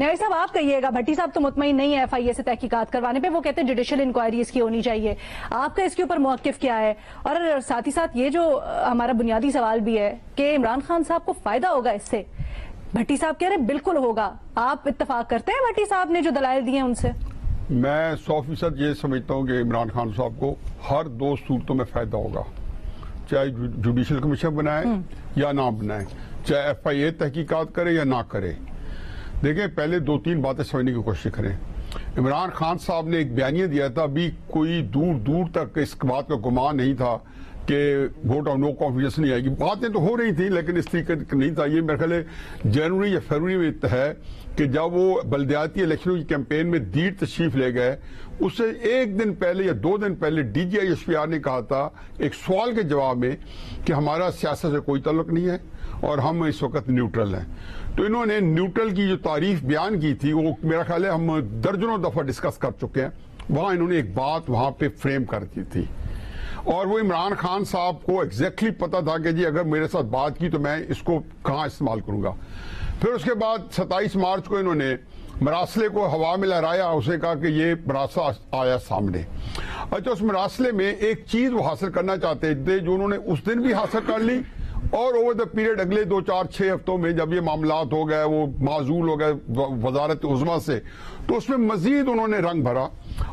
نیائی صاحب آپ کہیے گا، بھٹی صاحب تو مطمئن نہیں ہے FIA سے تحقیقات کروانے پہ، وہ کہتے ہیں جوڈیشل انکوائری اس کی ہونی چاہیے. آپ کا اس کے اوپر موقف کیا ہے؟ اور ساتھ ہی ساتھ یہ جو ہمارا بنیادی سوال بھی ہے کہ عمران خان صاحب کو فائدہ ہوگا اس سے. بھٹی صاحب کہہ رہے بالکل ہوگا. آپ اتفاق کرتے ہیں بھٹی صاحب نے جو دلائل دیے ہیں ان سے؟ میں 100% یہ سمجھتا ہوں کہ عمران خان صاحب کو ہر دو صورتوں میں فائدہ ہوگا، چاہے جوڈیشل کمیشن بنائے یا نہ بنائے، چاہے FIA تحقیقات کرے یا نہ کرے. دیکھیں، پہلے 2-3 باتیں سمجھنے کی کوشش کریں. عمران خان صاحب نے ایک بیانیہ دیا تھا، ابھی کوئی دور دور تک اس بات کا گمان نہیں تھا کہ ووٹ آف نو کانفیڈنس نہیں آئے گی. باتیں تو ہو رہی تھیں لیکن اس طریقے نہیں تھا. یہ میرے خیال ہے جنوری یا فروری میں ہے کہ جب وہ بلدیاتی الیکشنوں کی کیمپین میں دیر تشریف لے گئے، اس سے 1 دن پہلے یا 2 دن پہلے DGI SPR نے کہا تھا ایک سوال کے جواب میں کہ ہمارا سیاست سے کوئی تعلق نہیں ہے اور ہم اس وقت نیوٹرل ہیں. تو انہوں نے نیوٹرل کی جو تعریف بیان کی تھی وہ میرا خیال ہے ہم درجنوں دفعہ ڈسکس کر چکے ہیں. وہاں انہوں نے ایک بات وہاں پہ فریم کر دی تھی اور وہ عمران خان صاحب کو ایگزیکٹلی پتا تھا کہ جی اگر میرے ساتھ بات کی تو میں اس کو کہاں استعمال کروں گا. پھر اس کے بعد 27 مارچ کو انہوں نے مراسلے کو ہوا میں لہرایا، اسے کہا کہ یہ مراسلہ آیا سامنے. اچھا، اس مراسلے میں ایک چیز وہ حاصل کرنا چاہتے تھے جو انہوں نے اس دن بھی حاصل کر لی، اور اوور دا پیریڈ اگلے 2-4-6 ہفتوں میں جب یہ معاملات ہو گئے، وہ معزول ہو گئے وزارت عظمیٰ سے، تو اس میں مزید انہوں نے رنگ بھرا.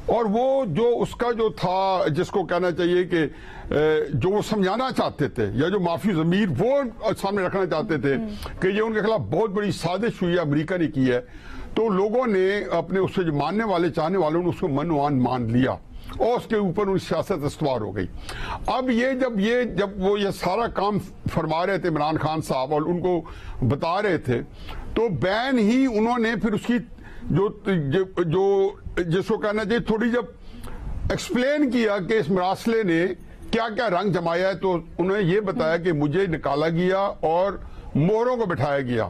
اور وہ جو اس کا جو تھا، جس کو کہنا چاہیے کہ جو وہ سمجھانا چاہتے تھے یا جو معافی ضمیر وہ سامنے رکھنا چاہتے تھے کہ یہ ان کے خلاف بہت بڑی سازش ہوئی ہے، امریکہ نے کی ہے، تو لوگوں نے اپنے اس سے جو ماننے والے چاہنے والوں نے اس کو منوان مان لیا اور اس کے اوپر ان سیاست استوار ہو گئی. اب جب وہ یہ سارا کام فرما رہے تھے عمران خان صاحب اور ان کو بتا رہے تھے، تو بین ہی انہوں نے پھر اس کی جو جس کو کہنا چاہیے تھوڑی جب ایکسپلین کیا کہ اس مراسلے نے کیا کیا رنگ جمایا ہے، تو انہوں نے یہ بتایا کہ مجھے نکالا گیا اور مہروں کو بٹھایا گیا.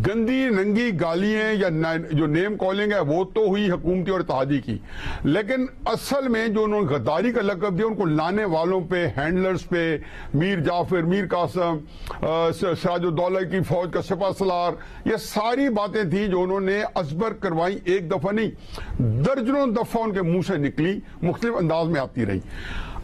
گندی ننگی گالیاں یا جو نیم کالنگ ہے وہ تو ہوئی حکومتی اور اتحادی کی، لیکن اصل میں جو انہوں نے غداری کا لقب دیا ان کو لانے والوں پہ، ہینڈلرز پہ، میر جعفر، میر قاسم، سراج الدولہ کی فوج کا سپہ سالار، یہ ساری باتیں تھیں جو انہوں نے ازبر کروائی. ایک دفعہ نہیں، درجنوں دفعہ ان کے منہ سے نکلی، مختلف انداز میں آتی رہی.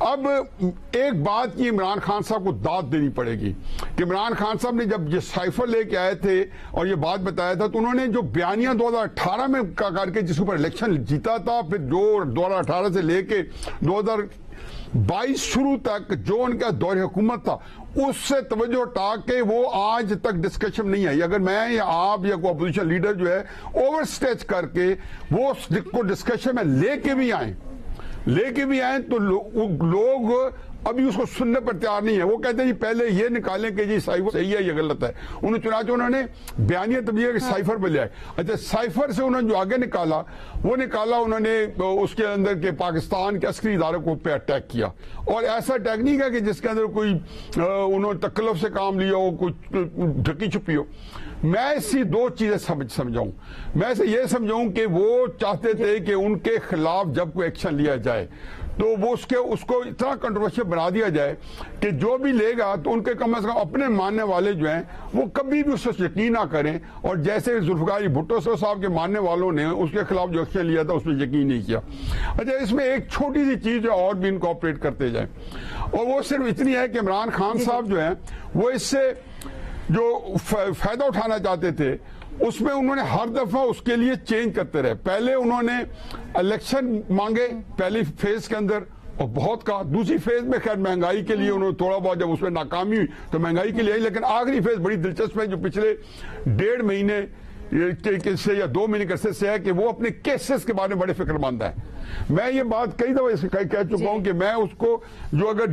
اب ایک بات کی عمران خان صاحب کو داد دینی پڑے گی کہ عمران خان صاحب نے جب یہ سائفر لے کے آئے تھے اور یہ بات بتایا تھا، تو انہوں نے جو بیانیہ 2018 میں کر کے جس پر الیکشن جیتا تھا، پھر جو 2018 سے لے کے 2022 شروع تک جو ان کا دور حکومت تھا، اس سے توجہ ہٹا کے وہ آج تک ڈسکشن نہیں آئی. اگر میں یا آپ یا کوئی اپوزیشن لیڈر جو ہے اوور اسٹیچ کر کے وہ اس کو ڈسکشن میں لے کے بھی آئیں تو لوگ ابھی اس کو سننے پر تیار نہیں ہے. وہ کہتے ہیں جی پہلے یہ نکالیں کہ جی سائفر صحیح ہے یا غلط ہے. چنانچہ انہوں نے بیانیہ تبدیل کے سائفر پہ لے آئے. اچھا، سائفر سے انہوں نے جو آگے نکالا انہوں نے اس کے اندر کے پاکستان کے عسکری اداروں کو پہ اٹیک کیا، اور ایسا اٹیک نہیں کیا کہ جس کے اندر کوئی انہوں نے تکلف سے کام لیا ہو، کوئی ڈھکی چھپی ہو. میں اسی 2 چیزیں سمجھاؤں. میں اسے یہ سمجھاؤں کہ وہ چاہتے تھے کہ ان کے خلاف جب کوئی ایکشن لیا جائے تو وہ اس کو اتنا کنٹروورشل بنا دیا جائے کہ جو بھی لے گا تو ان کے کم از کم اپنے ماننے والے جو ہیں وہ کبھی بھی اس پر یقین نہ کریں. اور جیسے ذوالفقار بھٹو صاحب کے ماننے والوں نے اس کے خلاف جو ایکشن لیا تھا اس پہ یقین نہیں کیا. اچھا، اس میں ایک چھوٹی سی چیز جو اور بھی انکارپوریٹ کرتے جائیں، اور وہ صرف اتنی ہے کہ عمران خان صاحب جو ہیں وہ اس سے جو فائدہ اٹھانا چاہتے تھے اس میں انہوں نے ہر دفعہ اس کے لیے چینج کرتے رہے. پہلے انہوں نے الیکشن مانگے پہلی فیز کے اندر اور بہت کہا. دوسری فیز میں خیر مہنگائی کے لیے انہوں نے تھوڑا بہت، جب اس میں ناکامی ہوئی تو مہنگائی کے لیے آئی. لیکن آخری فیز بڑی دلچسپ ہے جو پچھلے 1.5 مہینے سے یا 2 مہینے عرصے سے ہے کہ وہ اپنے کیسز کے بارے میں بڑے فکر مند ہے. میں یہ بات کئی دفعہ کہہ چکا ہوں کہ میں اس کو جو اگر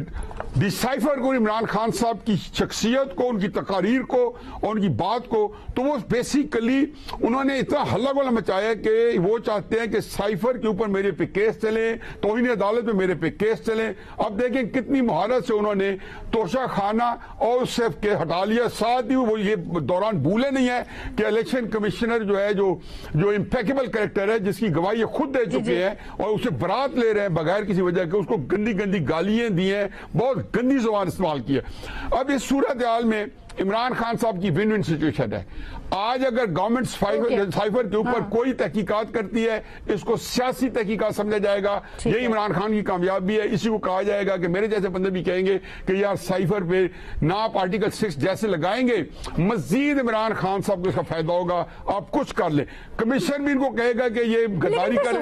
ڈیسائفر کو عمران خان صاحب کی شخصیت کو، ان کی تقاریر کو اور ان کی بات کو، تو وہ بیسیکلی انہوں نے اتنا ہلا گلا مچایا کہ وہ چاہتے ہیں کہ سائفر کے اوپر میرے پہ کیس چلیں، توہین عدالت میں میرے پہ کیس چلیں. اب دیکھیں کتنی مہارت سے انہوں نے توشہ خانہ اور اس سے ہٹا لیا. ساتھ ہی وہ یہ دوران بھولے نہیں ہے کہ الیکشن کمشنر جو ہے جو امپیکیبل کریکٹر ہے، جس کی گواہی خود دے چکے ہیں اور اسے برات لے رہے ہیں بغیر کسی وجہ کے، اس کو گندی گندی گالیاں دی ہیں، بہت گندی زبان استعمال کی ہے. اب اس صورتحال میں عمران خان صاحب کی ون ون سچویشن ہے. آج اگر گورنمنٹ سائفر کے اوپر کوئی تحقیقات کرتی ہے اس کو سیاسی تحقیقات سمجھا جائے گا. یہ عمران خان کی کامیابی ہے. اسی کو کہا جائے گا کہ میرے جیسے بندے بھی کہیں گے کہ یار سائفر پہ ناپ آرٹیکل 6 جیسے لگائیں گے مزید عمران خان صاحب کو اس کا فائدہ ہوگا. آپ کچھ کر لیں. کمیشن بھی ان کو کہے گا کہ یہ غداری کریں.